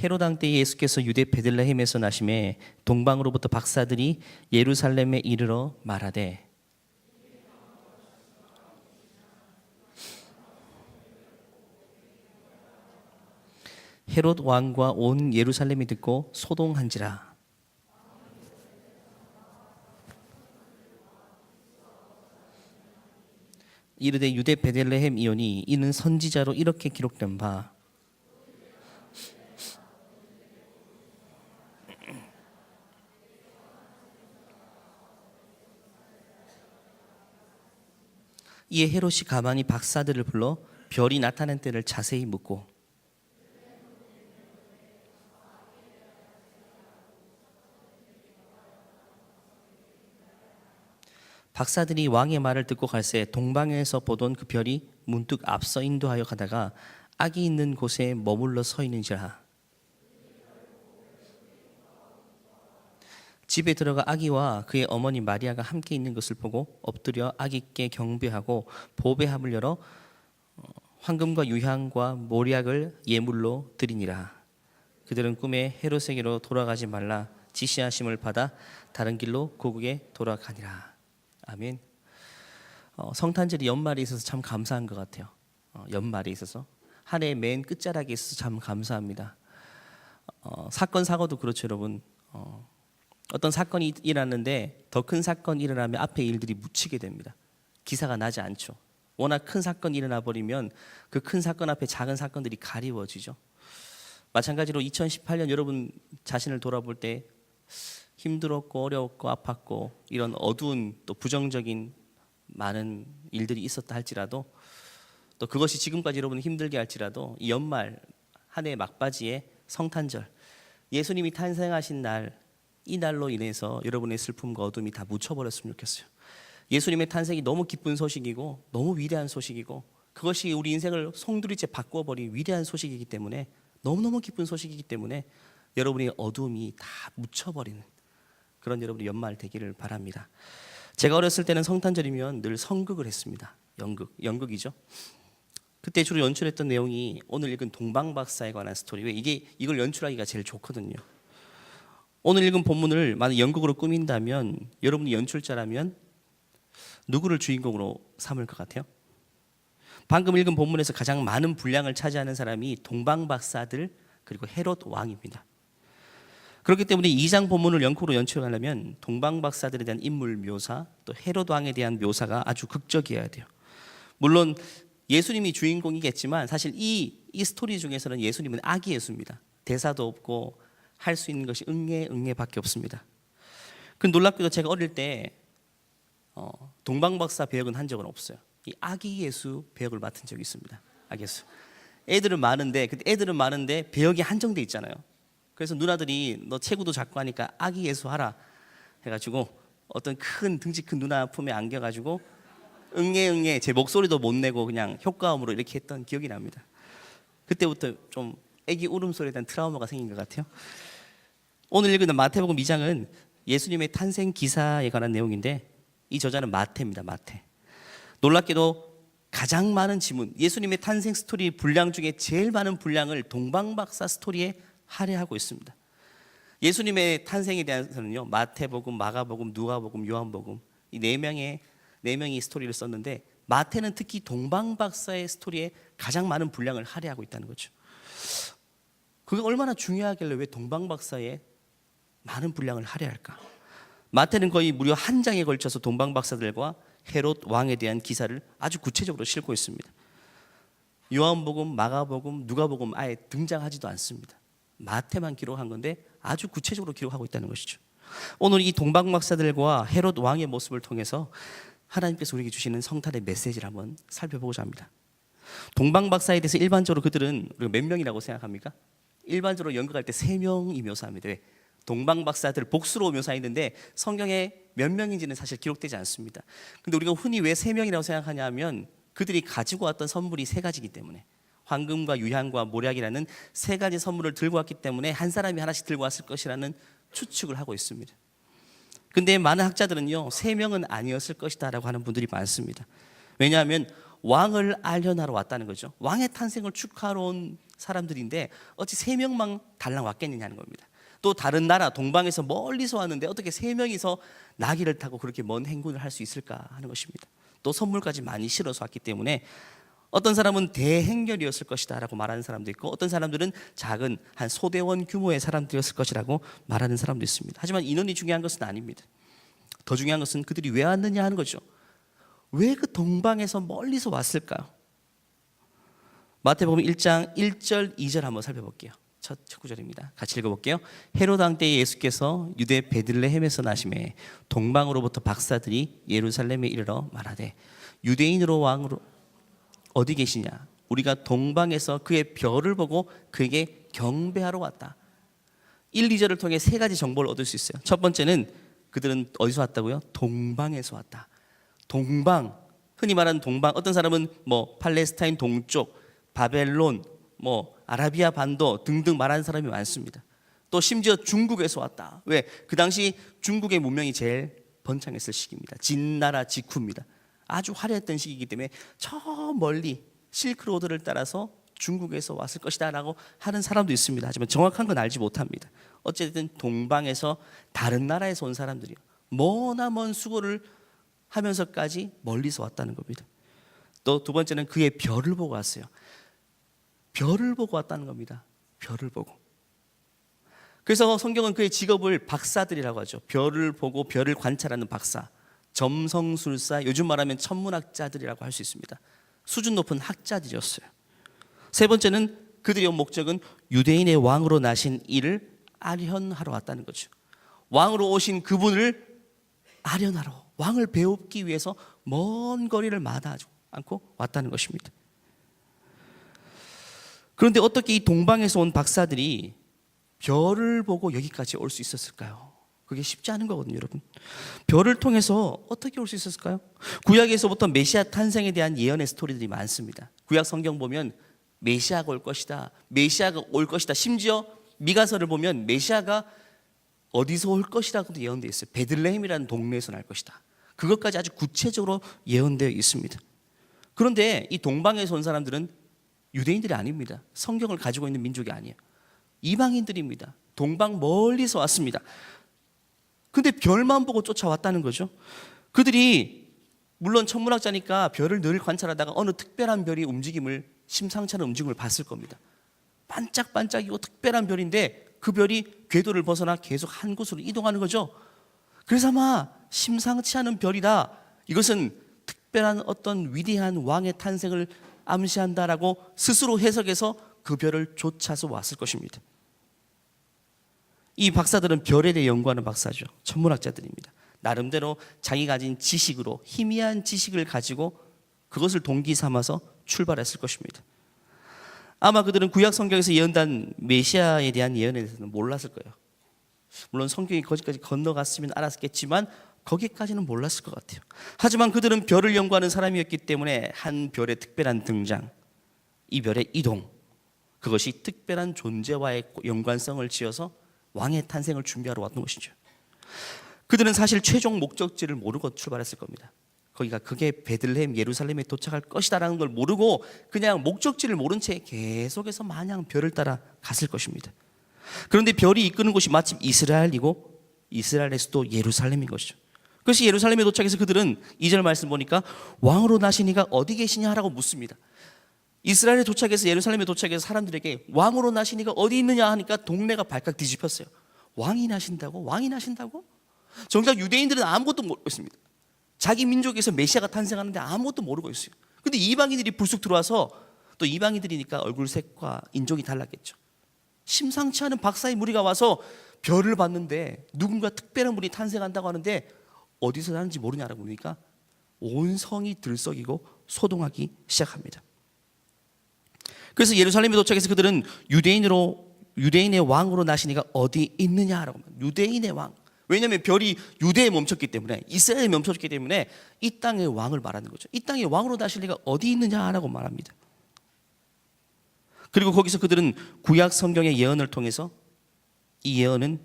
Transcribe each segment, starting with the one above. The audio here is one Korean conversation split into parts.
헤롯 왕 때 예수께서 유대 베들레헴에서 나심에 동방으로부터 박사들이 예루살렘에 이르러 말하되 헤롯 왕과 온 예루살렘이 듣고 소동한지라. 이르되 유대 베들레헴 이오니 이는 선지자로 이렇게 기록된 바 이에 헤롯이 가만히 박사들을 불러 별이 나타난 때를 자세히 묻고 박사들이 왕의 말을 듣고 갈새 동방에서 보던 그 별이 문득 앞서 인도하여 가다가 악이 있는 곳에 머물러 서 있는지라. 집에 들어가 아기와 그의 어머니 마리아가 함께 있는 것을 보고 엎드려 아기께 경배하고 보배함을 열어 황금과 유향과 모략을 예물로 드리니라. 그들은 꿈에 헤롯에게로 돌아가지 말라 지시하심을 받아 다른 길로 고국에 돌아가니라. 아멘. 성탄절이 연말에 있어서 참 감사한 것 같아요. 연말에 있어서 한 해의 맨 끝자락에 있어서 참 감사합니다. 사건 사고도 그렇죠, 여러분. 어떤 사건이 일어났는데 더 큰 사건이 일어나면 앞에 일들이 묻히게 됩니다. 기사가 나지 않죠. 워낙 큰 사건이 일어나 버리면 그 큰 사건 앞에 작은 사건들이 가리워지죠. 마찬가지로 2018년 여러분 자신을 돌아볼 때 힘들었고 어려웠고 아팠고 이런 어두운 또 부정적인 많은 일들이 있었다 할지라도 또 그것이 지금까지 여러분을 힘들게 할지라도 이 연말 한 해 막바지에 성탄절 예수님이 탄생하신 날 이 날로 인해서 여러분의 슬픔과 어둠이 다 묻혀버렸으면 좋겠어요. 예수님의 탄생이 너무 기쁜 소식이고 너무 위대한 소식이고 그것이 우리 인생을 송두리째 바꿔버린 위대한 소식이기 때문에 너무너무 기쁜 소식이기 때문에 여러분의 어둠이 다 묻혀버리는 그런 여러분의 연말 되기를 바랍니다. 제가 어렸을 때는 성탄절이면 늘 성극을 했습니다. 연극이죠. 그때 주로 연출했던 내용이 오늘 읽은 동방박사에 관한 스토리. 왜 이걸 연출하기가 제일 좋거든요. 오늘 읽은 본문을 만약 연극으로 꾸민다면 여러분이 연출자라면 누구를 주인공으로 삼을 것 같아요? 방금 읽은 본문에서 가장 많은 분량을 차지하는 사람이 동방박사들 그리고 헤롯 왕입니다. 그렇기 때문에 2장 본문을 연극으로 연출하려면 동방박사들에 대한 인물 묘사 또 헤롯 왕에 대한 묘사가 아주 극적이어야 돼요. 물론 예수님이 주인공이겠지만 사실 이 스토리 중에서는 예수님은 아기 예수입니다. 대사도 없고 할 수 있는 것이 응애밖에 없습니다. 그 놀랍게도 제가 어릴 때 동방박사 배역은 한 적은 없어요. 이 아기 예수 배역을 맡은 적이 있습니다. 아기 예수. 애들은 많은데 배역이 한정돼 있잖아요. 그래서 누나들이 너 체구도 작고 하니까 아기 예수 하라 해가지고 어떤 큰 등치 큰 누나 품에 안겨가지고 응애 제 목소리도 못 내고 그냥 효과음으로 이렇게 했던 기억이 납니다. 그때부터 좀 애기 울음소리에 대한 트라우마가 생긴 것 같아요. 오늘 읽은 마태복음 2장은 예수님의 탄생 기사에 관한 내용인데 이 저자는 마태입니다. 마태. 놀랍게도 가장 많은 지문, 예수님의 탄생 스토리 분량 중에 제일 많은 분량을 동방박사 스토리에 할애하고 있습니다. 예수님의 탄생에 대해서는요, 마태복음, 마가복음, 누가복음, 요한복음 이 네 명이 스토리를 썼는데 마태는 특히 동방박사의 스토리에 가장 많은 분량을 할애하고 있다는 거죠. 그게 얼마나 중요하길래 왜 동방박사에 많은 분량을 할애할까? 마태는 거의 무려 한 장에 걸쳐서 동방박사들과 헤롯 왕에 대한 기사를 아주 구체적으로 싣고 있습니다. 요한복음, 마가복음, 누가복음 아예 등장하지도 않습니다. 마태만 기록한 건데 아주 구체적으로 기록하고 있다는 것이죠. 오늘 이 동방박사들과 헤롯 왕의 모습을 통해서 하나님께서 우리에게 주시는 성탄의 메시지를 한번 살펴보고자 합니다. 동방박사에 대해서 일반적으로 그들은 우리가 몇 명이라고 생각합니까? 일반적으로 연극할 때 3명이 묘사합니다. 왜? 동방박사들 복수로 묘사했는데 성경에 몇 명인지는 사실 기록되지 않습니다. 근데 우리가 흔히 왜 3명이라고 생각하냐 하면 그들이 가지고 왔던 선물이 3가지이기 때문에 황금과 유향과 모략이라는 3가지 선물을 들고 왔기 때문에 한 사람이 하나씩 들고 왔을 것이라는 추측을 하고 있습니다. 근데 많은 학자들은요 3명은 아니었을 것이다 라고 하는 분들이 많습니다. 왜냐하면 왕을 알려하러 왔다는 거죠. 왕의 탄생을 축하하러 온 사람들인데 어찌 3명만 달랑 왔겠느냐는 겁니다. 또 다른 나라 동방에서 멀리서 왔는데 어떻게 3명이서 나귀를 타고 그렇게 먼 행군을 할 수 있을까 하는 것입니다. 또 선물까지 많이 실어서 왔기 때문에 어떤 사람은 대행렬이었을 것이다 라고 말하는 사람도 있고, 어떤 사람들은 작은 한 소대원 규모의 사람들이었을 것이라고 말하는 사람도 있습니다. 하지만 인원이 중요한 것은 아닙니다. 더 중요한 것은 그들이 왜 왔느냐 하는 거죠. 왜 그 동방에서 멀리서 왔을까요? 마태복음 1장 1절 2절 한번 살펴볼게요. 첫 구절입니다. 같이 읽어볼게요. 헤롯 왕 때에 예수께서 유대 베들레헴에서 나심에 동방으로부터 박사들이 예루살렘에 이르러 말하되 유대인으로 왕으로 어디 계시냐? 우리가 동방에서 그의 별을 보고 그에게 경배하러 왔다. 1, 2절을 통해 3가지 정보를 얻을 수 있어요. 첫 번째는 그들은 어디서 왔다고요? 동방에서 왔다. 동방, 흔히 말하는 동방, 어떤 사람은 뭐 팔레스타인 동쪽, 바벨론, 뭐 아라비아 반도 등등 말하는 사람이 많습니다. 또 심지어 중국에서 왔다. 왜? 그 당시 중국의 문명이 제일 번창했을 시기입니다. 진나라 직후입니다. 아주 화려했던 시기이기 때문에 저 멀리 실크로드를 따라서 중국에서 왔을 것이다 라고 하는 사람도 있습니다. 하지만 정확한 건 알지 못합니다. 어쨌든 동방에서 다른 나라에서 온 사람들이요, 머나먼 수고를 하면서까지 멀리서 왔다는 겁니다. 또 두 번째는 그의 별을 보고 왔어요. 별을 보고 왔다는 겁니다. 별을 보고. 그래서 성경은 그의 직업을 박사들이라고 하죠. 별을 보고 별을 관찰하는 박사, 점성술사, 요즘 말하면 천문학자들이라고 할 수 있습니다. 수준 높은 학자들이었어요. 세 번째는 그들의 목적은 유대인의 왕으로 나신 이를 아련하러 왔다는 거죠. 왕으로 오신 그분을 아련하러, 왕을 배웁기 위해서 먼 거리를 마다하지 않고 왔다는 것입니다. 그런데 어떻게 이 동방에서 온 박사들이 별을 보고 여기까지 올 수 있었을까요? 그게 쉽지 않은 거거든요, 여러분. 별을 통해서 어떻게 올 수 있었을까요? 구약에서부터 메시아 탄생에 대한 예언의 스토리들이 많습니다. 구약 성경 보면 메시아가 올 것이다, 메시아가 올 것이다. 심지어 미가서를 보면 메시아가 어디서 올 것이라고도 예언되어 있어요. 베들레헴이라는 동네에서 날 것이다. 그것까지 아주 구체적으로 예언되어 있습니다. 그런데 이 동방에서 온 사람들은 유대인들이 아닙니다. 성경을 가지고 있는 민족이 아니에요. 이방인들입니다. 동방 멀리서 왔습니다. 근데 별만 보고 쫓아왔다는 거죠. 그들이 물론 천문학자니까 별을 늘 관찰하다가 어느 특별한 별이 움직임을, 심상치 않은 움직임을 봤을 겁니다. 반짝반짝이고 특별한 별인데 그 별이 궤도를 벗어나 계속 한 곳으로 이동하는 거죠. 그래서 아마 심상치 않은 별이다, 이것은 특별한 어떤 위대한 왕의 탄생을 암시한다라고 스스로 해석해서 그 별을 쫓아서 왔을 것입니다. 이 박사들은 별에 대해 연구하는 박사죠. 천문학자들입니다. 나름대로 자기가 가진 지식으로, 희미한 지식을 가지고 그것을 동기 삼아서 출발했을 것입니다. 아마 그들은 구약 성경에서 예언된 메시아에 대한 예언에 대해서는 몰랐을 거예요. 물론 성경이 거기까지 건너갔으면 알았겠지만 거기까지는 몰랐을 것 같아요. 하지만 그들은 별을 연구하는 사람이었기 때문에 한 별의 특별한 등장, 이 별의 이동, 그것이 특별한 존재와의 연관성을 지어서 왕의 탄생을 준비하러 왔던 것이죠. 그들은 사실 최종 목적지를 모르고 출발했을 겁니다. 거기가 그게 베들레헴, 예루살렘에 도착할 것이다라는 걸 모르고 그냥 목적지를 모른 채 계속해서 마냥 별을 따라 갔을 것입니다. 그런데 별이 이끄는 곳이 마침 이스라엘이고 이스라엘의 수도 예루살렘인 것이죠. 그래서 예루살렘에 도착해서 그들은 2절 말씀 보니까 왕으로 나신 이가 어디 계시냐라고 묻습니다. 이스라엘에 도착해서, 예루살렘에 도착해서 사람들에게 왕으로 나신 이가 어디 있느냐 하니까 동네가 발칵 뒤집혔어요. 왕이 나신다고? 왕이 나신다고? 정작 유대인들은 아무것도 모르고 있습니다. 자기 민족에서 메시아가 탄생하는데 아무것도 모르고 있어요. 근데 이방인들이 불쑥 들어와서, 또 이방인들이니까 얼굴색과 인종이 달랐겠죠. 심상치 않은 박사의 무리가 와서 별을 봤는데 누군가 특별한 분이 탄생한다고 하는데 어디서 나는지 모르냐라고 보니까 온 성이 들썩이고 소동하기 시작합니다. 그래서 예루살렘에 도착해서 그들은 유대인의 왕으로 나신 이가 어디 있느냐라고, 유대인의 왕. 왜냐하면 별이 유대에 멈췄기 때문에, 이스라엘에 멈췄기 때문에 이 땅의 왕을 말하는 거죠. 이 땅의 왕으로 나실 리가 어디 있느냐라고 말합니다. 그리고 거기서 그들은 구약 성경의 예언을 통해서 이 예언은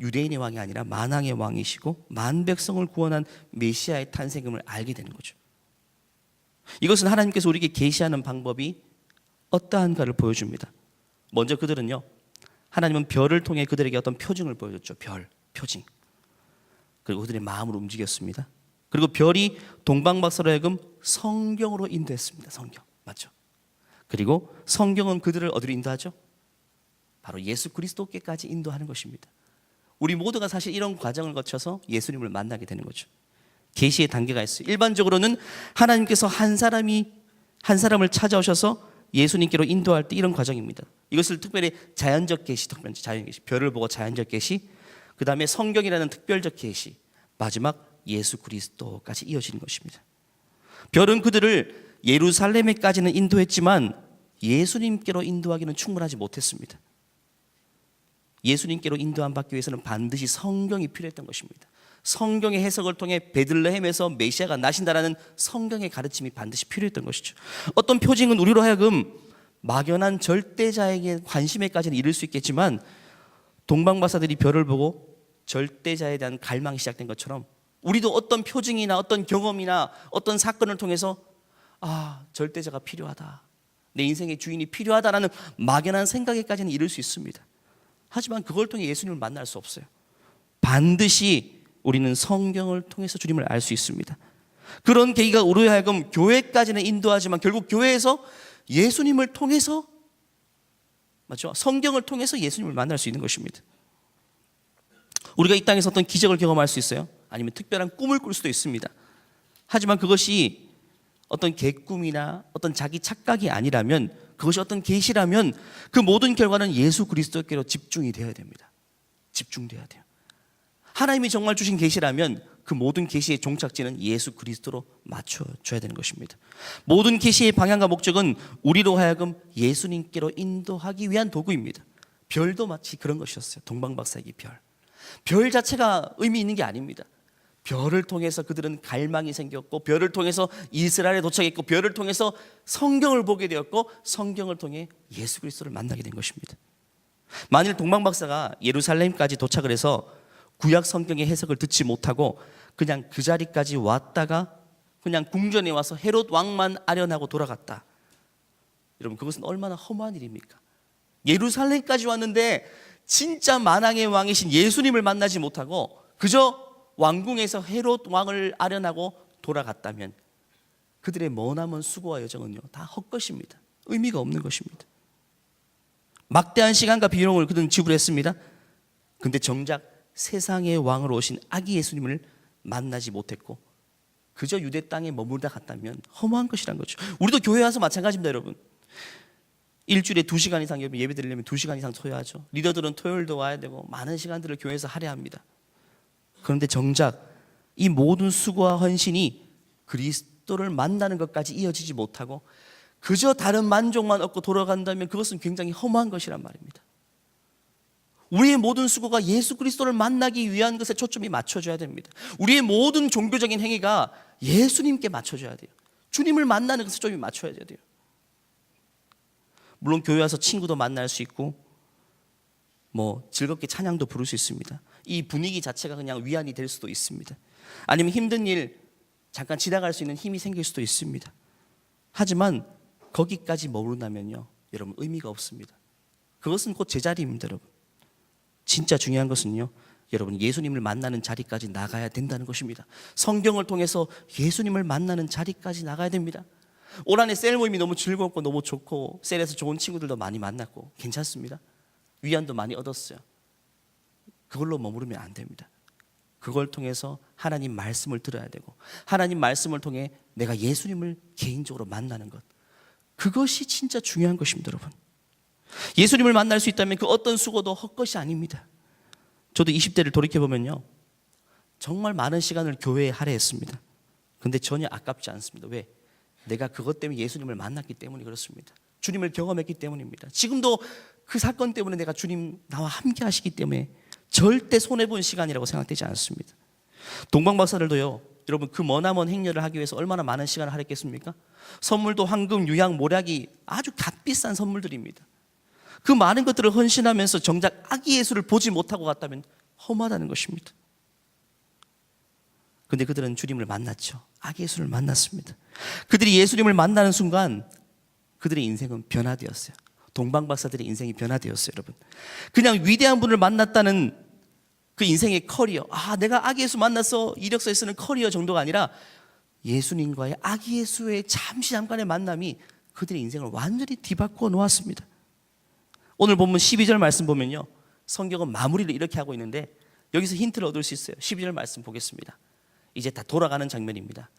유대인의 왕이 아니라 만왕의 왕이시고 만 백성을 구원한 메시아의 탄생임을 알게 되는 거죠. 이것은 하나님께서 우리에게 계시하는 방법이 어떠한가를 보여줍니다. 먼저 그들은요, 하나님은 별을 통해 그들에게 어떤 표징을 보여줬죠. 표징. 그리고 그들의 마음을 움직였습니다. 그리고 별이 동방박사로 하여금 성경으로 인도했습니다. 성경. 맞죠? 그리고 성경은 그들을 어디로 인도하죠? 바로 예수 그리스도께까지 인도하는 것입니다. 우리 모두가 사실 이런 과정을 거쳐서 예수님을 만나게 되는 거죠. 계시의 단계가 있어요. 일반적으로는 하나님께서 한 사람을 찾아오셔서 예수님께로 인도할 때 이런 과정입니다. 이것을 특별히 자연적 계시, 별을 보고 자연적 계시, 그 다음에 성경이라는 특별적 계시, 마지막 예수 그리스도까지 이어지는 것입니다. 별은 그들을 예루살렘에까지는 인도했지만 예수님께로 인도하기는 충분하지 못했습니다. 예수님께로 인도함 받기 위해서는 반드시 성경이 필요했던 것입니다. 성경의 해석을 통해 베들레헴에서 메시아가 나신다라는 성경의 가르침이 반드시 필요했던 것이죠. 어떤 표징은 우리로 하여금 막연한 절대자에게 관심에까지는 이를 수 있겠지만, 동방박사들이 별을 보고 절대자에 대한 갈망이 시작된 것처럼 우리도 어떤 표징이나 어떤 경험이나 어떤 사건을 통해서 절대자가 필요하다, 내 인생의 주인이 필요하다라는 막연한 생각에까지는 이를 수 있습니다. 하지만 그걸 통해 예수님을 만날 수 없어요. 반드시 우리는 성경을 통해서 주님을 알 수 있습니다. 그런 계기가 우리로 하여금 교회까지는 인도하지만 결국 교회에서 예수님을 통해서, 맞죠? 성경을 통해서 예수님을 만날 수 있는 것입니다. 우리가 이 땅에서 어떤 기적을 경험할 수 있어요. 아니면 특별한 꿈을 꿀 수도 있습니다. 하지만 그것이 어떤 개꿈이나 어떤 자기 착각이 아니라면, 그것이 어떤 계시라면 그 모든 결과는 예수 그리스도께로 집중이 되어야 됩니다. 집중돼야 돼요. 하나님이 정말 주신 계시라면 그 모든 계시의 종착지는 예수 그리스도로 맞춰줘야 되는 것입니다. 모든 계시의 방향과 목적은 우리로 하여금 예수님께로 인도하기 위한 도구입니다. 별도 마치 그런 것이었어요. 동방박사에게 별 자체가 의미 있는 게 아닙니다. 별을 통해서 그들은 갈망이 생겼고, 별을 통해서 이스라엘에 도착했고, 별을 통해서 성경을 보게 되었고, 성경을 통해 예수 그리스도를 만나게 된 것입니다. 만일 동방박사가 예루살렘까지 도착을 해서 구약 성경의 해석을 듣지 못하고 그냥 그 자리까지 왔다가 그냥 궁전에 와서 헤롯 왕만 아련하고 돌아갔다, 여러분, 그것은 얼마나 허무한 일입니까? 예루살렘까지 왔는데 진짜 만왕의 왕이신 예수님을 만나지 못하고 그저 왕궁에서 헤롯 왕을 아련하고 돌아갔다면 그들의 머나먼 수고와 여정은요, 다 헛것입니다. 의미가 없는 것입니다. 막대한 시간과 비용을 그들은 지불했습니다. 근데 정작 세상의 왕으로 오신 아기 예수님을 만나지 못했고 그저 유대 땅에 머물다 갔다면 허무한 것이란 거죠. 우리도 교회 와서 마찬가지입니다, 여러분. 일주일에 2시간 이상 예배 드리려면 2시간 이상 소요하죠. 리더들은 토요일도 와야 되고 많은 시간들을 교회에서 할애합니다. 그런데 정작 이 모든 수고와 헌신이 그리스도를 만나는 것까지 이어지지 못하고 그저 다른 만족만 얻고 돌아간다면 그것은 굉장히 허무한 것이란 말입니다. 우리의 모든 수고가 예수 그리스도를 만나기 위한 것에 초점이 맞춰져야 됩니다. 우리의 모든 종교적인 행위가 예수님께 맞춰져야 돼요. 주님을 만나는 것에 초점이 맞춰야 돼요. 물론 교회 와서 친구도 만날 수 있고 즐겁게 찬양도 부를 수 있습니다. 이 분위기 자체가 그냥 위안이 될 수도 있습니다. 아니면 힘든 일 잠깐 지나갈 수 있는 힘이 생길 수도 있습니다. 하지만 거기까지 머무르다면요, 여러분, 의미가 없습니다. 그것은 곧 제자리입니다, 여러분. 진짜 중요한 것은요, 여러분, 예수님을 만나는 자리까지 나가야 된다는 것입니다. 성경을 통해서 예수님을 만나는 자리까지 나가야 됩니다. 올 한해 셀 모임이 너무 즐겁고 너무 좋고 셀에서 좋은 친구들도 많이 만났고 괜찮습니다. 위안도 많이 얻었어요. 그걸로 머무르면 안 됩니다. 그걸 통해서 하나님 말씀을 들어야 되고 하나님 말씀을 통해 내가 예수님을 개인적으로 만나는 것, 그것이 진짜 중요한 것입니다, 여러분. 예수님을 만날 수 있다면 그 어떤 수고도 헛것이 아닙니다. 저도 20대를 돌이켜보면요, 정말 많은 시간을 교회에 할애했습니다. 근데 전혀 아깝지 않습니다. 왜? 내가 그것 때문에 예수님을 만났기 때문에 그렇습니다. 주님을 경험했기 때문입니다. 지금도 그 사건 때문에 내가 주님 나와 함께 하시기 때문에 절대 손해본 시간이라고 생각되지 않습니다. 동방박사들도요, 여러분, 그 머나먼 행렬을 하기 위해서 얼마나 많은 시간을 할애했겠습니까? 선물도 황금, 유향, 모략이 아주 값비싼 선물들입니다. 그 많은 것들을 헌신하면서 정작 아기 예수를 보지 못하고 갔다면 험하다는 것입니다. 그런데 그들은 주님을 만났죠. 아기 예수를 만났습니다. 그들이 예수님을 만나는 순간 그들의 인생은 변화되었어요. 동방박사들의 인생이 변화되었어요, 여러분. 그냥 위대한 분을 만났다는 그 인생의 커리어, 내가 아기 예수 만나서 이력서에 쓰는 커리어 정도가 아니라 예수님과의 아기 예수의 잠깐의 만남이 그들의 인생을 완전히 뒤바꿔 놓았습니다. 오늘 본문 12절 말씀 보면요, 성경은 마무리를 이렇게 하고 있는데 여기서 힌트를 얻을 수 있어요. 12절 말씀 보겠습니다. 이제 다 돌아가는 장면입니다.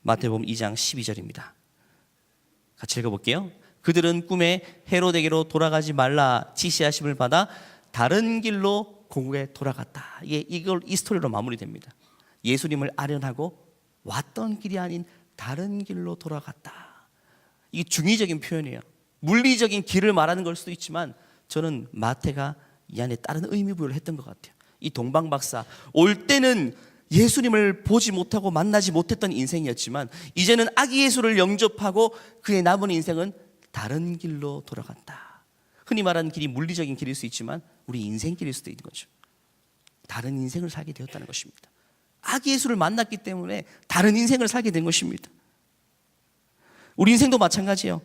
마태복음 2장 12절입니다. 같이 읽어볼게요. 그들은 꿈에 헤로데게로 돌아가지 말라 지시하심을 받아 다른 길로 고국에 돌아갔다. 이 스토리로 마무리됩니다. 예수님을 아련하고 왔던 길이 아닌 다른 길로 돌아갔다. 이게 중의적인 표현이에요. 물리적인 길을 말하는 걸 수도 있지만 저는 마태가 이 안에 다른 의미 부여를 했던 것 같아요. 이 동방박사, 올 때는 예수님을 보지 못하고 만나지 못했던 인생이었지만 이제는 아기 예수를 영접하고 그의 남은 인생은 다른 길로 돌아갔다. 흔히 말하는 길이 물리적인 길일 수 있지만 우리 인생길일 수도 있는 거죠. 다른 인생을 살게 되었다는 것입니다. 아기 예수를 만났기 때문에 다른 인생을 살게 된 것입니다. 우리 인생도 마찬가지예요.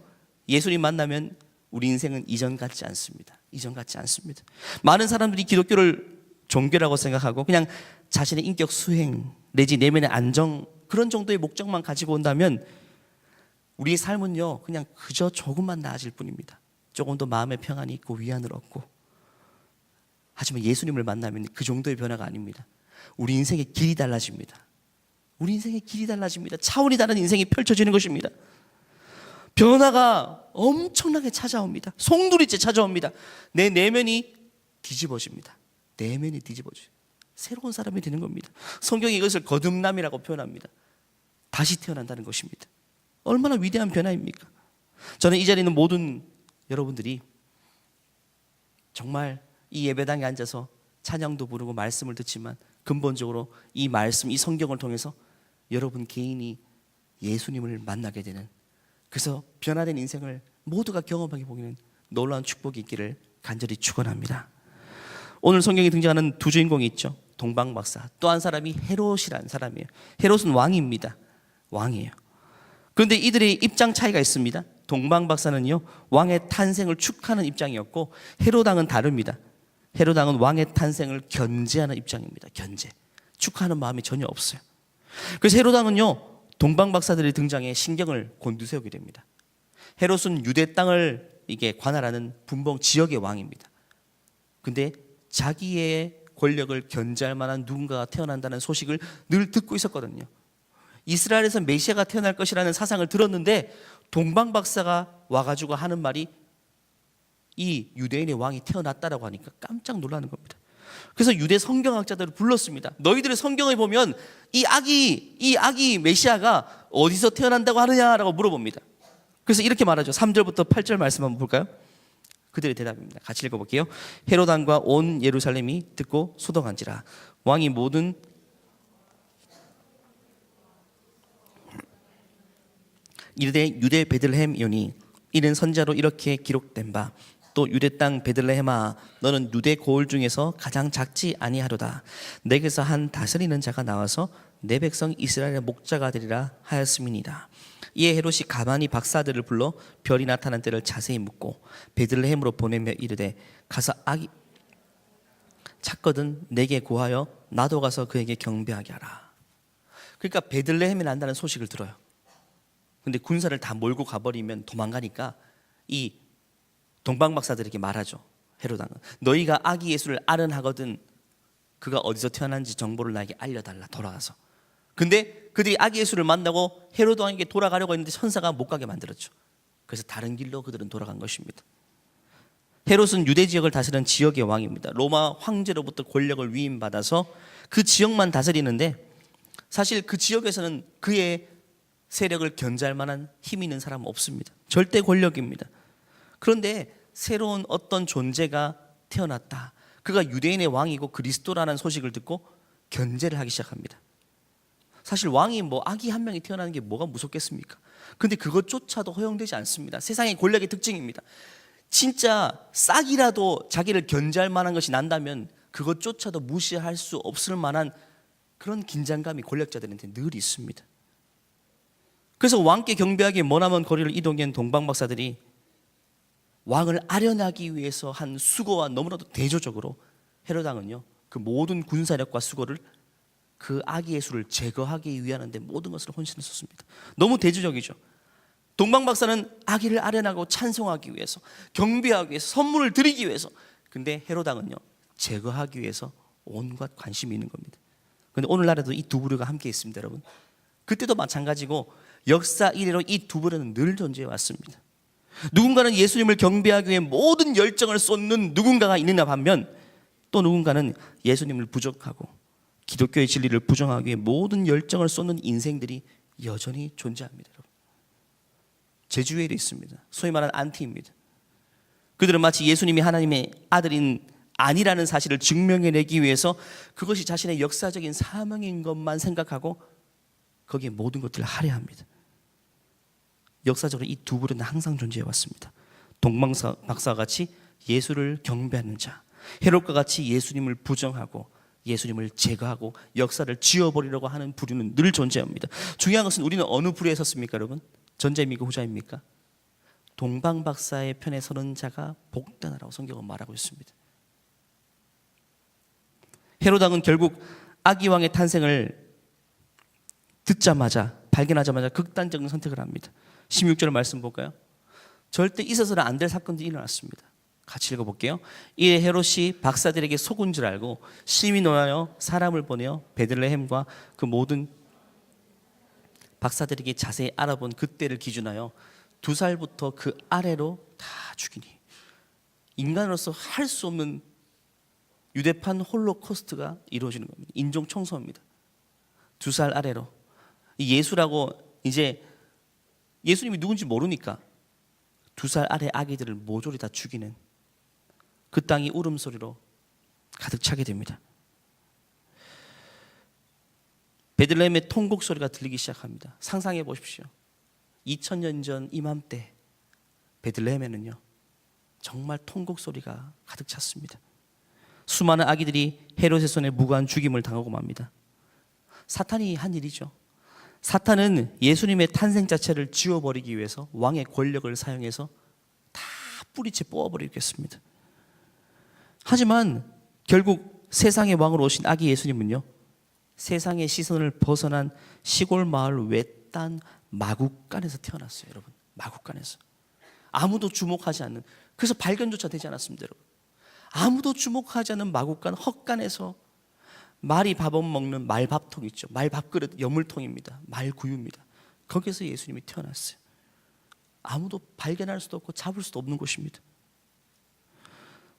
예수님 만나면 우리 인생은 이전 같지 않습니다. 이전 같지 않습니다. 많은 사람들이 기독교를 종교라고 생각하고 그냥 자신의 인격 수행 내지 내면의 안정 그런 정도의 목적만 가지고 온다면 우리의 삶은요 그냥 그저 조금만 나아질 뿐입니다. 조금 더 마음의 평안이 있고 위안을 얻고. 하지만 예수님을 만나면 그 정도의 변화가 아닙니다. 우리 인생의 길이 달라집니다. 우리 인생의 길이 달라집니다. 차원이 다른 인생이 펼쳐지는 것입니다. 변화가 엄청나게 찾아옵니다. 송두리째 찾아옵니다. 내 내면이 뒤집어집니다. 내면이 뒤집어져요. 새로운 사람이 되는 겁니다. 성경이 이것을 거듭남이라고 표현합니다. 다시 태어난다는 것입니다. 얼마나 위대한 변화입니까? 저는 이 자리에 있는 모든 여러분들이 정말 이 예배당에 앉아서 찬양도 부르고 말씀을 듣지만 근본적으로 이 말씀, 이 성경을 통해서 여러분 개인이 예수님을 만나게 되는, 그래서 변화된 인생을 모두가 경험하게 보기는 놀라운 축복이 있기를 간절히 축원합니다. 오늘 성경에 등장하는 두 주인공이 있죠. 동방박사, 또 한 사람이 헤롯이라는 사람이에요. 헤롯은 왕입니다. 왕이에요. 그런데 이들의 입장 차이가 있습니다. 동방박사는요 왕의 탄생을 축하하는 입장이었고 헤롯왕은 다릅니다. 헤롯왕은 왕의 탄생을 견제하는 입장입니다. 견제, 축하하는 마음이 전혀 없어요. 그래서 헤롯왕은요 동방박사들의 등장에 신경을 곤두세우게 됩니다. 헤롯은 유대 땅을 이게 관할하는 분봉 지역의 왕입니다. 근데 자기의 권력을 견제할 만한 누군가가 태어난다는 소식을 늘 듣고 있었거든요. 이스라엘에서 메시아가 태어날 것이라는 사상을 들었는데 동방박사가 와가지고 하는 말이 이 유대인의 왕이 태어났다라고 하니까 깜짝 놀라는 겁니다. 그래서 유대 성경학자들을 불렀습니다. 너희들의 성경을 보면 이 아기 메시아가 어디서 태어난다고 하느냐라고 물어봅니다. 그래서 이렇게 말하죠. 3절부터 8절 말씀 한번 볼까요? 그들의 대답입니다. 같이 읽어볼게요. 헤롯 왕과 온 예루살렘이 듣고 소동한지라 왕이 모든 이르되 유대 베들레헴이오니 이는 선자로 이렇게 기록된 바 또 유대 땅 베들레헴아 너는 유대 고을 중에서 가장 작지 아니하로다. 내게서 한 다스리는 자가 나와서 내 백성 이스라엘의 목자가 되리라 하였음이니이다. 이에 헤롯이 가만히 박사들을 불러 별이 나타난 때를 자세히 묻고 베들레헴으로 보내며 이르되 가서 아기 찾거든 내게 고하여 나도 가서 그에게 경배하게 하라. 그러니까 베들레헴에 난다는 소식을 들어요. 근데 군사를 다 몰고 가버리면 도망가니까 이 동방박사들에게 말하죠. 헤롯왕은 너희가 아기 예수를 아련하거든 그가 어디서 태어난지 정보를 나에게 알려달라. 돌아가서. 근데 그들이 아기 예수를 만나고 헤롯왕에게 돌아가려고 했는데 천사가 못 가게 만들었죠. 그래서 다른 길로 그들은 돌아간 것입니다. 헤롯은 유대 지역을 다스리는 지역의 왕입니다. 로마 황제로부터 권력을 위임받아서 그 지역만 다스리는데 사실 그 지역에서는 그의 세력을 견제할 만한 힘이 있는 사람은 없습니다. 절대 권력입니다. 그런데 새로운 어떤 존재가 태어났다. 그가 유대인의 왕이고 그리스도라는 소식을 듣고 견제를 하기 시작합니다. 사실 왕이 아기 한 명이 태어나는 게 뭐가 무섭겠습니까? 근데 그것조차도 허용되지 않습니다. 세상의 권력의 특징입니다. 진짜 싹이라도 자기를 견제할 만한 것이 난다면 그것조차도 무시할 수 없을 만한 그런 긴장감이 권력자들한테 늘 있습니다. 그래서 왕께 경배하기 머나먼 거리를 이동한 동방박사들이 왕을 아련하기 위해서 한 수고와 너무나도 대조적으로 헤롯 왕은요, 그 모든 군사력과 수고를 그 아기 예수를 제거하기 위하는데 모든 것을 헌신을 썼습니다. 너무 대조적이죠. 동방박사는 아기를 아련하고 찬송하기 위해서, 경배하기 위해서, 선물을 드리기 위해서. 근데 헤롯 왕은요, 제거하기 위해서 온갖 관심이 있는 겁니다. 근데 오늘날에도 이 두 부류가 함께 있습니다, 여러분. 그때도 마찬가지고 역사 이래로 이 두 부류는 늘 존재해 왔습니다. 누군가는 예수님을 경배하기 위해 모든 열정을 쏟는 누군가가 있느냐 반면, 또 누군가는 예수님을 부족하고 기독교의 진리를 부정하기 위해 모든 열정을 쏟는 인생들이 여전히 존재합니다, 여러분. 제주에도 있습니다. 소위 말하는 안티입니다. 그들은 마치 예수님이 하나님의 아들인 아니라는 사실을 증명해내기 위해서 그것이 자신의 역사적인 사명인 것만 생각하고 거기에 모든 것들을 할애합니다. 역사적으로 이 두 부류는 항상 존재해 왔습니다. 동방박사와 같이 예수를 경배하는 자, 헤롯과 같이 예수님을 부정하고 예수님을 제거하고 역사를 지워버리려고 하는 부류는 늘 존재합니다. 중요한 것은 우리는 어느 부류에 섰습니까, 여러분? 전자입니까, 후자입니까? 동방박사의 편에 서는 자가 복되나라고 성경은 말하고 있습니다. 헤롯 왕은 결국 아기 왕의 탄생을 듣자마자, 발견하자마자 극단적인 선택을 합니다. 16절 말씀 볼까요? 절대 있어서는 안 될 사건들이 일어났습니다. 같이 읽어볼게요. 이에 헤롯이 박사들에게 속은 줄 알고 심히 놀라여 사람을 보내어 베들레헴과 그 모든 박사들에게 자세히 알아본 그때를 기준하여 2살부터 그 아래로 다 죽이니. 인간으로서 할 수 없는 유대판 홀로코스트가 이루어지는 겁니다. 인종 청소입니다. 2살 아래로. 예수라고 이제 예수님이 누군지 모르니까 2살 아래 아기들을 모조리 다 죽이는, 그 땅이 울음소리로 가득 차게 됩니다. 베들레헴의 통곡 소리가 들리기 시작합니다. 상상해 보십시오. 2000년 전 이맘때 베들레헴에는요, 정말 통곡 소리가 가득 찼습니다. 수많은 아기들이 헤롯의 손에 무고한 죽임을 당하고 맙니다. 사탄이 한 일이죠. 사탄은 예수님의 탄생 자체를 지워버리기 위해서 왕의 권력을 사용해서 다 뿌리째 뽑아버리겠습니다. 하지만 결국 세상의 왕으로 오신 아기 예수님은요, 세상의 시선을 벗어난 시골 마을 외딴 마국간에서 태어났어요, 여러분. 마국간에서. 아무도 주목하지 않는, 그래서 발견조차 되지 않았습니다, 여러분. 아무도 주목하지 않는 마국간 헛간에서 말이 밥 먹는 말밥통 있죠. 말밥그릇, 여물통입니다. 말구유입니다. 거기서 예수님이 태어났어요. 아무도 발견할 수도 없고 잡을 수도 없는 곳입니다.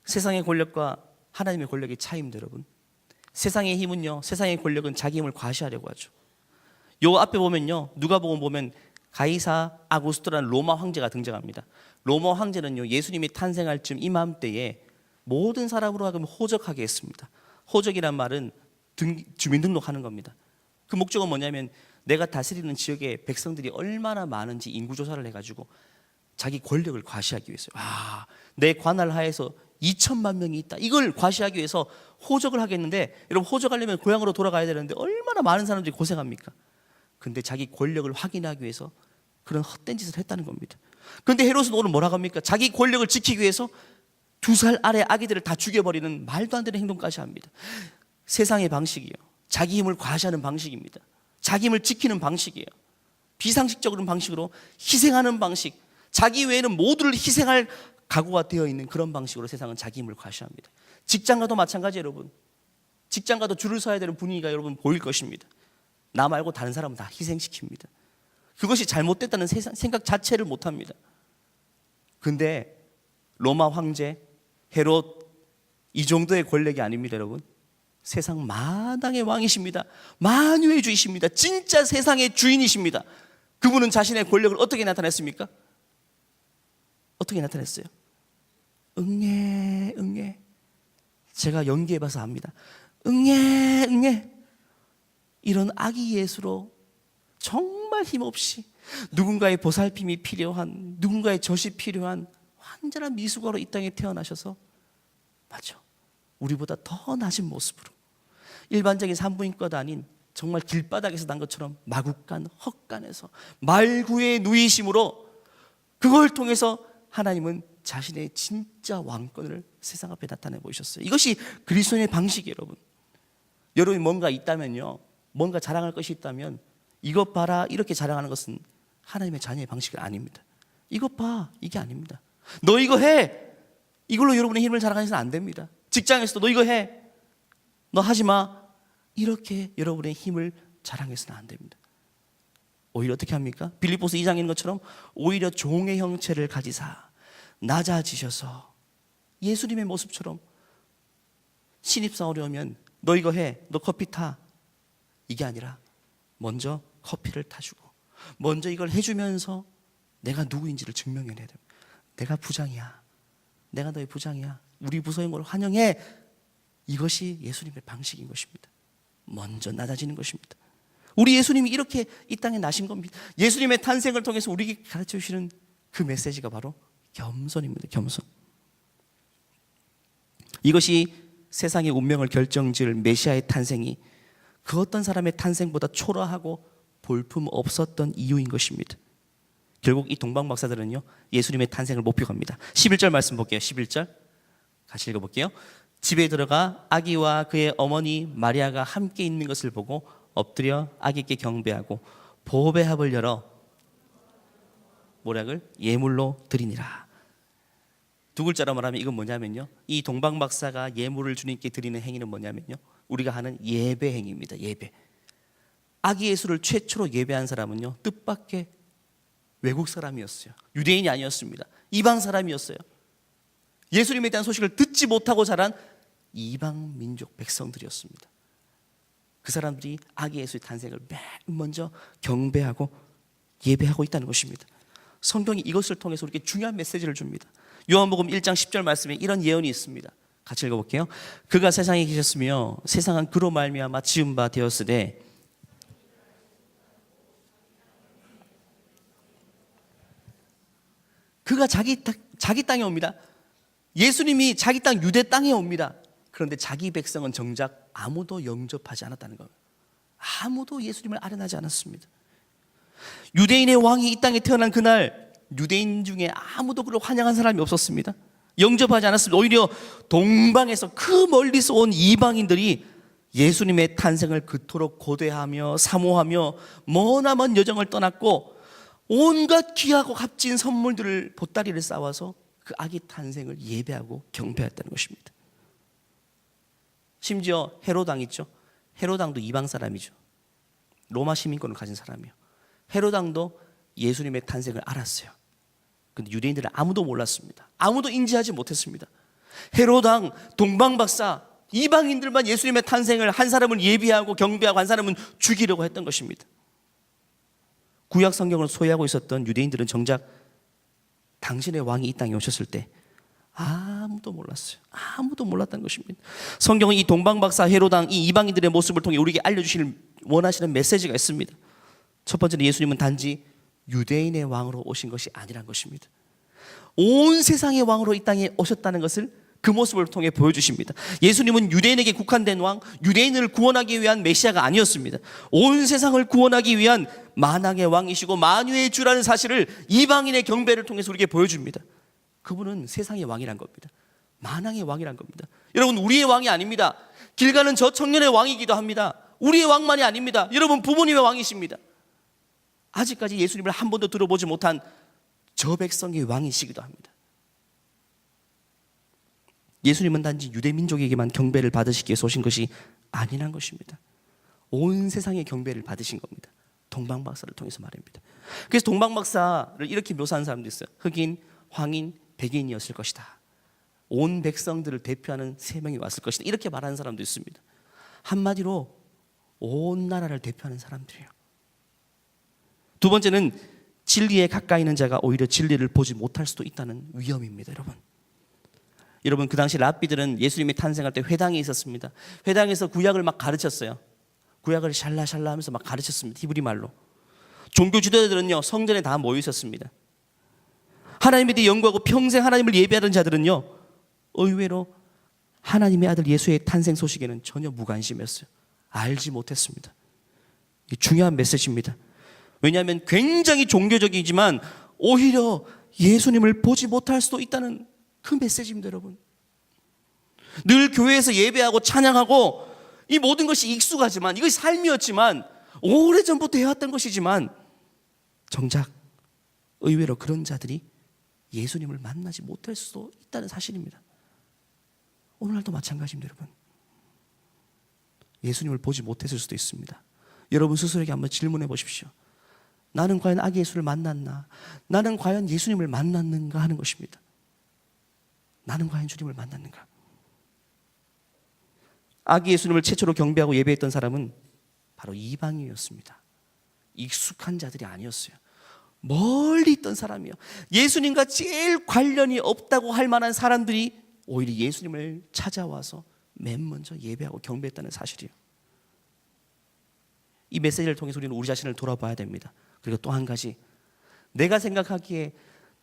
세상의 권력과 하나님의 권력의 차이입니다, 여러분. 세상의 힘은요, 세상의 권력은 자기 힘을 과시하려고 하죠. 요 앞에 보면요, 누가복음 보면 가이사 아구스토라는 로마 황제가 등장합니다. 로마 황제는요, 예수님이 탄생할 쯤 이맘때에 모든 사람으로 하여금 호적하게 했습니다. 호적이란 말은 주민등록하는 겁니다. 그 목적은 뭐냐면 내가 다스리는 지역의 백성들이 얼마나 많은지 인구조사를 해가지고 자기 권력을 과시하기 위해서요. 내 관할 하에서 2천만 명이 있다, 이걸 과시하기 위해서 호적을 하겠는데, 여러분 호적하려면 고향으로 돌아가야 되는데 얼마나 많은 사람들이 고생합니까? 근데 자기 권력을 확인하기 위해서 그런 헛된 짓을 했다는 겁니다. 그런데 헤롯은 오늘 뭐라고 합니까? 자기 권력을 지키기 위해서 2살 아래 아기들을 다 죽여버리는 말도 안 되는 행동까지 합니다. 세상의 방식이요, 자기 힘을 과시하는 방식입니다. 자기 힘을 지키는 방식이에요. 비상식적인 방식으로 희생하는 방식, 자기 외에는 모두를 희생할 각오가 되어 있는 그런 방식으로 세상은 자기 힘을 과시합니다. 직장가도 마찬가지예요, 여러분. 직장가도 줄을 서야 되는 분위기가 여러분 보일 것입니다. 나 말고 다른 사람은 다 희생시킵니다. 그것이 잘못됐다는 생각 자체를 못합니다. 근데 로마 황제 헤롯, 이 정도의 권력이 아닙니다, 여러분. 세상 마당의 왕이십니다. 만유의 주이십니다. 진짜 세상의 주인이십니다. 그분은 자신의 권력을 어떻게 나타냈습니까? 어떻게 나타냈어요? 응애 응애. 제가 연기해봐서 압니다. 응애 응애. 이런 아기 예수로 정말 힘없이 누군가의 보살핌이 필요한, 누군가의 젖이 필요한 완전한 미숙아로 이 땅에 태어나셔서, 맞죠, 우리보다 더 낮은 모습으로 일반적인 산부인과도 아닌 정말 길바닥에서 난 것처럼 마구간 헛간에서 말구의 누이심으로 그걸 통해서 하나님은 자신의 진짜 왕권을 세상 앞에 나타내 보이셨어요. 이것이 그리스도인의 방식이에요. 여러분이 뭔가 있다면요, 뭔가 자랑할 것이 있다면 이것 봐라 이렇게 자랑하는 것은 하나님의 자녀의 방식이 아닙니다. 이것 봐, 이게 아닙니다. 너 이거 해, 이걸로 여러분의 힘을 자랑해서는 안 됩니다. 직장에서도 너 이거 해, 너 하지 마, 이렇게 여러분의 힘을 자랑해서는 안 됩니다. 오히려 어떻게 합니까? 빌립보서 2장에 있는 것처럼 오히려 종의 형체를 가지사 낮아지셔서 예수님의 모습처럼 신입사원 어려우면 너 이거 해, 너 커피 타, 이게 아니라 먼저 커피를 타주고 먼저 이걸 해주면서 내가 누구인지를 증명해내야 됩니다. 내가 부장이야, 내가 너의 부장이야, 우리 부서인 걸 환영해. 이것이 예수님의 방식인 것입니다. 먼저 낮아지는 것입니다. 우리 예수님이 이렇게 이 땅에 나신 겁니다. 예수님의 탄생을 통해서 우리에게 가르쳐 주시는 그 메시지가 바로 겸손입니다. 겸손. 이것이 세상의 운명을 결정지을 메시아의 탄생이 그 어떤 사람의 탄생보다 초라하고 볼품 없었던 이유인 것입니다. 결국 이 동방박사들은요, 예수님의 탄생을 목표합니다. 11절 말씀 볼게요. 11절 같이 읽어볼게요. 집에 들어가 아기와 그의 어머니 마리아가 함께 있는 것을 보고 엎드려 아기께 경배하고 보배합을 열어 모략을 예물로 드리니라. 두 글자로 말하면 이건 뭐냐면요, 이 동방박사가 예물을 주님께 드리는 행위는 뭐냐면요, 우리가 하는 예배 행위입니다. 예배. 아기 예수를 최초로 예배한 사람은요, 뜻밖의 외국 사람이었어요. 유대인이 아니었습니다. 이방 사람이었어요. 예수님에 대한 소식을 듣지 못하고 자란 이방 민족 백성들이었습니다. 그 사람들이 아기 예수의 탄생을 맨 먼저 경배하고 예배하고 있다는 것입니다. 성경이 이것을 통해서 우리에게 중요한 메시지를 줍니다. 요한복음 1장 10절 말씀에 이런 예언이 있습니다. 같이 읽어볼게요. 그가 세상에 계셨으며 세상은 그로 말미암아 지은 바 되었으되 그가 자기 땅에 옵니다. 예수님이 자기 땅 유대 땅에 옵니다. 그런데 자기 백성은 정작 아무도 영접하지 않았다는 겁니다. 아무도 예수님을 아련하지 않았습니다. 유대인의 왕이 이 땅에 태어난 그날 유대인 중에 아무도 그를 환영한 사람이 없었습니다. 영접하지 않았습니다. 오히려 동방에서 그 멀리서 온 이방인들이 예수님의 탄생을 그토록 고대하며 사모하며 머나먼 여정을 떠났고 온갖 귀하고 값진 선물들을 보따리를 쌓아서 그 아기 탄생을 예배하고 경배했다는 것입니다. 심지어 헤롯 왕 있죠. 헤롯 왕도 이방 사람이죠. 로마 시민권을 가진 사람이에요. 헤롯 왕도 예수님의 탄생을 알았어요. 근데 유대인들은 아무도 몰랐습니다. 아무도 인지하지 못했습니다. 헤롯 왕, 동방박사, 이방인들만 예수님의 탄생을, 한 사람은 예비하고 경배하고 한 사람은 죽이려고 했던 것입니다. 구약 성경을 소유하고 있었던 유대인들은 정작 당신의 왕이 이 땅에 오셨을 때 아무도 몰랐어요. 아무도 몰랐다는 것입니다. 성경은 이 동방박사 헤롯 왕, 이 이방인들의 모습을 통해 우리에게 알려주시는 원하시는 메시지가 있습니다. 첫 번째는 예수님은 단지 유대인의 왕으로 오신 것이 아니란 것입니다. 온 세상의 왕으로 이 땅에 오셨다는 것을 그 모습을 통해 보여주십니다. 예수님은 유대인에게 국한된 왕, 유대인을 구원하기 위한 메시아가 아니었습니다. 온 세상을 구원하기 위한 만왕의 왕이시고 만유의 주라는 사실을 이방인의 경배를 통해서 우리에게 보여줍니다. 그분은 세상의 왕이란 겁니다. 만왕의 왕이란 겁니다. 여러분, 우리의 왕이 아닙니다. 길 가는 저 청년의 왕이기도 합니다. 우리의 왕만이 아닙니다. 여러분, 부모님의 왕이십니다. 아직까지 예수님을 한 번도 들어보지 못한 저 백성의 왕이시기도 합니다. 예수님은 단지 유대민족에게만 경배를 받으시기 위해서 오신 것이 아니란 것입니다. 온 세상의 경배를 받으신 겁니다. 동방박사를 통해서 말입니다. 그래서 동방박사를 이렇게 묘사하는 사람도 있어요. 흑인, 황인, 백인이었을 것이다. 온 백성들을 대표하는 세 명이 왔을 것이다. 이렇게 말하는 사람도 있습니다. 한마디로 온 나라를 대표하는 사람들이에요. 두 번째는 진리에 가까이 있는 자가 오히려 진리를 보지 못할 수도 있다는 위험입니다. 여러분, 그 당시 랍비들은 예수님이 탄생할 때 회당에 있었습니다. 회당에서 구약을 막 가르쳤어요. 구약을 샬라샬라 하면서 막 가르쳤습니다. 히브리 말로. 종교 지도자들은요, 성전에 다 모여 있었습니다. 하나님에 대해 연구하고 평생 하나님을 예배하던 자들은요, 의외로 하나님의 아들 예수의 탄생 소식에는 전혀 무관심했어요. 알지 못했습니다. 중요한 메시지입니다. 왜냐하면 굉장히 종교적이지만 오히려 예수님을 보지 못할 수도 있다는 그 메시지입니다, 여러분. 늘 교회에서 예배하고 찬양하고 이 모든 것이 익숙하지만, 이것이 삶이었지만, 오래전부터 해왔던 것이지만, 정작 의외로 그런 자들이 예수님을 만나지 못할 수도 있다는 사실입니다. 오늘날도 마찬가지입니다, 여러분. 예수님을 보지 못했을 수도 있습니다. 여러분 스스로에게 한번 질문해 보십시오. 나는 과연 아기 예수를 만났나? 나는 과연 예수님을 만났는가 하는 것입니다. 나는 과연 주님을 만났는가? 아기 예수님을 최초로 경배하고 예배했던 사람은 바로 이방인이었습니다. 익숙한 자들이 아니었어요. 멀리 있던 사람이요. 예수님과 제일 관련이 없다고 할 만한 사람들이 오히려 예수님을 찾아와서 맨 먼저 예배하고 경배했다는 사실이에요. 이 메시지를 통해서 우리는 우리 자신을 돌아봐야 됩니다. 그리고 또 한 가지, 내가 생각하기에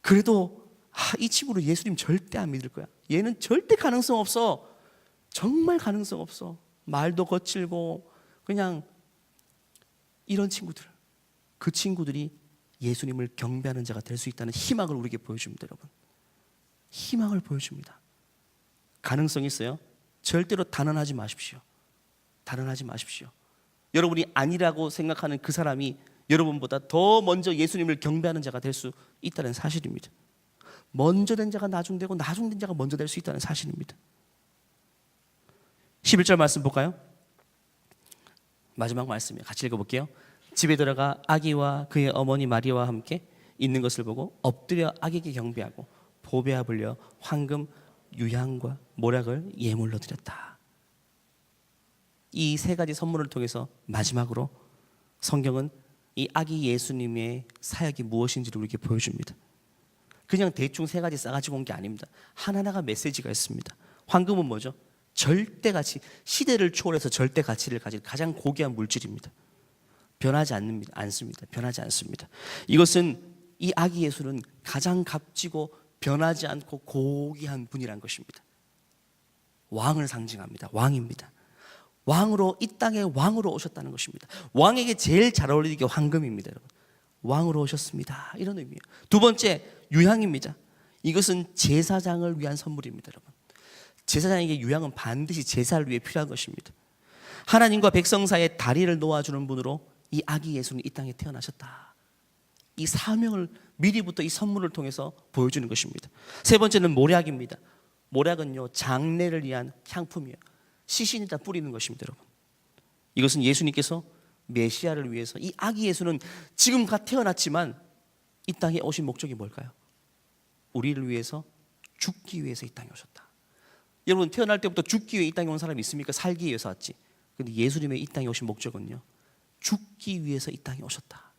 그래도 이 친구는 예수님 절대 안 믿을 거야. 얘는 절대 가능성 없어. 정말 가능성 없어. 말도 거칠고 그냥 이런 친구들, 그 친구들이 예수님을 경배하는 자가 될 수 있다는 희망을 우리에게 보여줍니다, 여러분. 희망을 보여줍니다. 가능성이 있어요. 절대로 단언하지 마십시오. 단언하지 마십시오. 여러분이 아니라고 생각하는 그 사람이 여러분보다 더 먼저 예수님을 경배하는 자가 될 수 있다는 사실입니다. 먼저 된 자가 나중되고 나중된 자가 먼저 될 수 있다는 사실입니다. 11절 말씀 볼까요? 마지막 말씀이에요. 같이 읽어볼게요. 집에 들어가 아기와 그의 어머니 마리아와 함께 있는 것을 보고 엎드려 아기에게 경배하고 보배와 불려 황금, 유향과 모략을 예물로 드렸다. 이 세 가지 선물을 통해서 마지막으로 성경은 이 아기 예수님의 사역이 무엇인지를 우리에게 보여줍니다. 그냥 대충 세 가지 싸가지고 온 게 아닙니다. 하나하나가 메시지가 있습니다. 황금은 뭐죠? 절대가치, 시대를 초월해서 절대 가치를 가진 가장 고귀한 물질입니다. 변하지 않습니다. 변하지 않습니다. 이것은, 이 아기 예수는 가장 값지고 변하지 않고 고귀한 분이란 것입니다. 왕을 상징합니다. 왕입니다. 왕으로, 이 땅에 왕으로 오셨다는 것입니다. 왕에게 제일 잘 어울리는 게 황금입니다, 여러분. 왕으로 오셨습니다, 이런 의미예요. 두 번째, 유향입니다. 이것은 제사장을 위한 선물입니다, 여러분. 제사장에게 유향은 반드시 제사를 위해 필요한 것입니다. 하나님과 백성 사이에 다리를 놓아주는 분으로 이 아기 예수는 이 땅에 태어나셨다. 이 사명을 미리부터 이 선물을 통해서 보여주는 것입니다. 세 번째는 모략입니다. 모략은요, 장례를 위한 향품이에요. 시신에다 뿌리는 것입니다, 여러분. 이것은 예수님께서 메시아를 위해서, 이 아기 예수는 지금 갓 태어났지만 이 땅에 오신 목적이 뭘까요? 우리를 위해서 죽기 위해서 이 땅에 오셨다. 여러분, 태어날 때부터 죽기 위해 이 땅에 온 사람이 있습니까? 살기 위해서 왔지. 그런데 예수님의 이 땅에 오신 목적은요, 죽기 위해서 이 땅에 오셨다.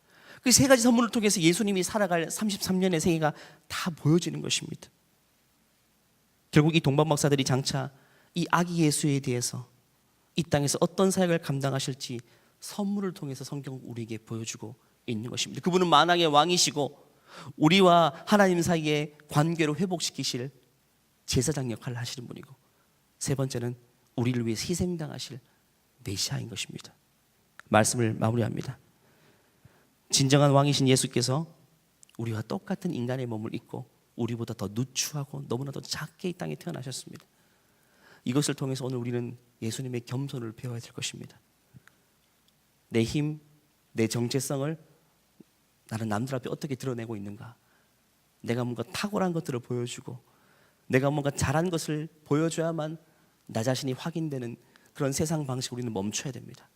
그 세 가지 선물을 통해서 예수님이 살아갈 33년의 생애가 다 보여지는 것입니다. 결국 이 동방박사들이 장차 이 아기 예수에 대해서 이 땅에서 어떤 사역을 감당하실지 선물을 통해서 성경 우리에게 보여주고 있는 것입니다. 그분은 만왕의 왕이시고 우리와 하나님 사이의 관계를 회복시키실 제사장 역할을 하시는 분이고, 세 번째는 우리를 위해 희생당하실 메시아인 것입니다. 말씀을 마무리합니다. 진정한 왕이신 예수께서 우리와 똑같은 인간의 몸을 입고 우리보다 더 누추하고 너무나도 작게 이 땅에 태어나셨습니다. 이것을 통해서 오늘 우리는 예수님의 겸손을 배워야 될 것입니다. 내 힘, 내 정체성을 나는 남들 앞에 어떻게 드러내고 있는가? 내가 뭔가 탁월한 것들을 보여주고 내가 뭔가 잘한 것을 보여줘야만 나 자신이 확인되는 그런 세상 방식을 우리는 멈춰야 됩니다.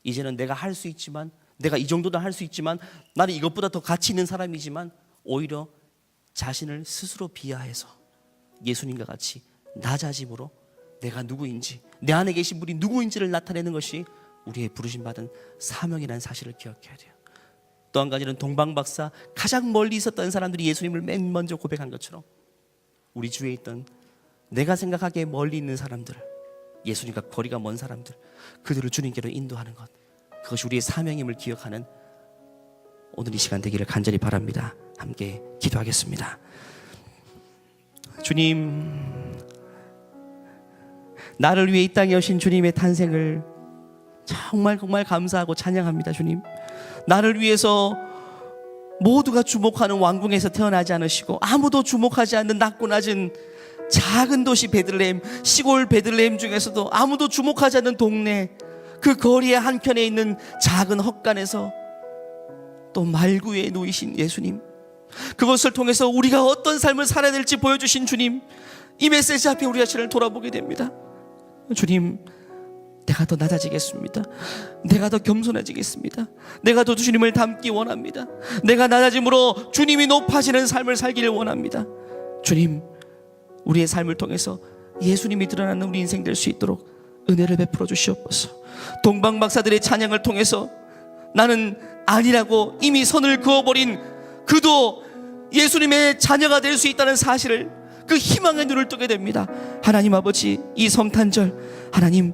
이제는 내가 할 수 있지만, 내가 이 정도도 할 수 있지만, 나는 이것보다 더 가치 있는 사람이지만, 오히려 자신을 스스로 비하해서 예수님과 같이 낮아짐으로 내가 누구인지, 내 안에 계신 분이 누구인지를 나타내는 것이 우리의 부르심받은 사명이라는 사실을 기억해야 돼요. 또 한 가지는 동방박사, 가장 멀리 있었던 사람들이 예수님을 맨 먼저 고백한 것처럼 우리 주위에 있던 내가 생각하기에 멀리 있는 사람들, 예수님과 거리가 먼 사람들, 그들을 주님께로 인도하는 것, 그것이 우리의 사명임을 기억하는 오늘 이 시간 되기를 간절히 바랍니다. 함께 기도하겠습니다. 주님, 나를 위해 이 땅에 오신 주님의 탄생을 정말 정말 감사하고 찬양합니다. 주님, 나를 위해서 모두가 주목하는 왕궁에서 태어나지 않으시고 아무도 주목하지 않는 낮고 낮은 작은 도시 베들레헴, 시골 베들레헴 중에서도 아무도 주목하지 않는 동네, 그 거리의 한켠에 있는 작은 헛간에서 또 말구에 놓이신 예수님, 그것을 통해서 우리가 어떤 삶을 살아야 될지 보여주신 주님, 이 메시지 앞에 우리 자신을 돌아보게 됩니다. 주님, 내가 더 낮아지겠습니다. 내가 더 겸손해지겠습니다. 내가 더 주님을 닮기 원합니다. 내가 낮아짐으로 주님이 높아지는 삶을 살기를 원합니다. 주님, 우리의 삶을 통해서 예수님이 드러나는 우리 인생 될 수 있도록 은혜를 베풀어 주시옵소서. 동방박사들의 찬양을 통해서 나는 아니라고 이미 선을 그어버린 그도 예수님의 자녀가 될 수 있다는 사실을, 그 희망의 눈을 뜨게 됩니다. 하나님 아버지, 이 성탄절 하나님,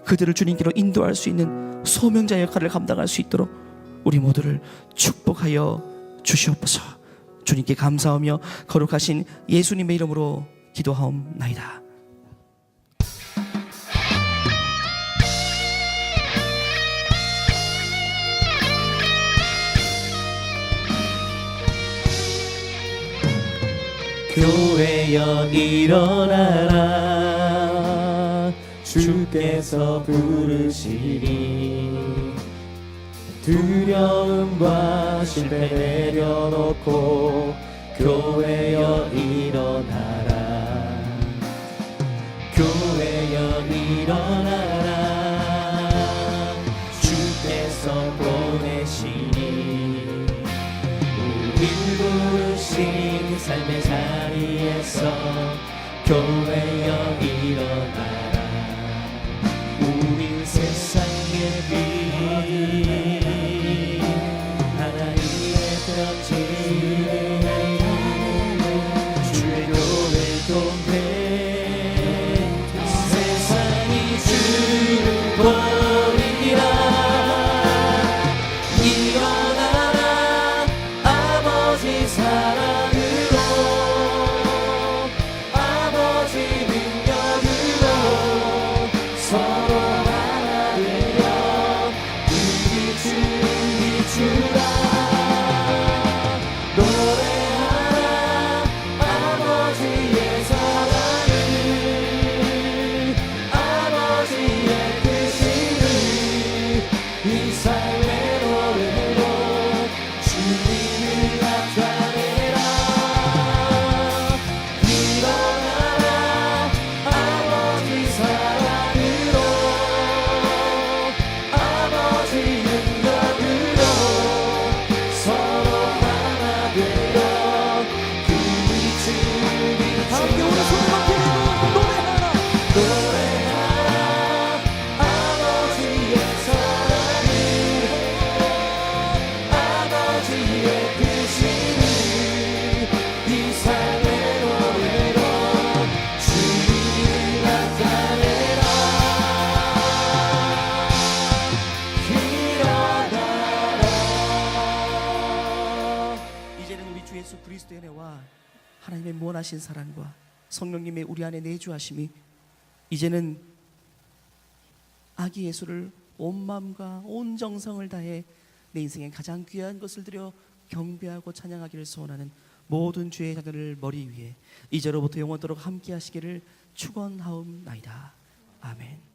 그들을 주님께로 인도할 수 있는 소명자 역할을 감당할 수 있도록 우리 모두를 축복하여 주시옵소서. 주님께 감사하며 거룩하신 예수님의 이름으로 기도하옵나이다. 교회여 일어나라, 주께서 부르시니 두려움과 실패 내려놓고 교회여 일어나라, 교회여 일어나라, 주께서 보내시니 우릴 부르신 삶의 자리에서 교회여 일어나라. 우린 세상의 빛, 하나님의 편지, 주의 교회 동행, 세상이 주를 버리라. 일어나라, 아버지 사랑으로, 아버지 능력으로 서로 하나 되어 우리 주를 비추라. 노래하라 아버지의 사랑을, 아버지의 뜻을 이 삶의 노래로 주님을 나타내라. 일어나라 아버지 사랑으로, 아버지 능력으로 서로 하나 되어 그 빛을 비추라. 노래하라 아버지의 사랑을, 아버지의 뜻을 이 삶의 노래로 주님을 나타내라. 일어나라. 이제는 우리 주 예수 그리스도의 은혜와 하나님의 무한하신 사랑과 성령님의 우리 안에 내주하심이, 이제는 아기 예수를 온 마음과 온 정성을 다해 내 인생에 가장 귀한 것을 드려 경배하고 찬양하기를 소원하는 모든 주의 자녀를 머리 위에 이제로부터 영원토록 함께 하시기를 축원하옵나이다. 아멘.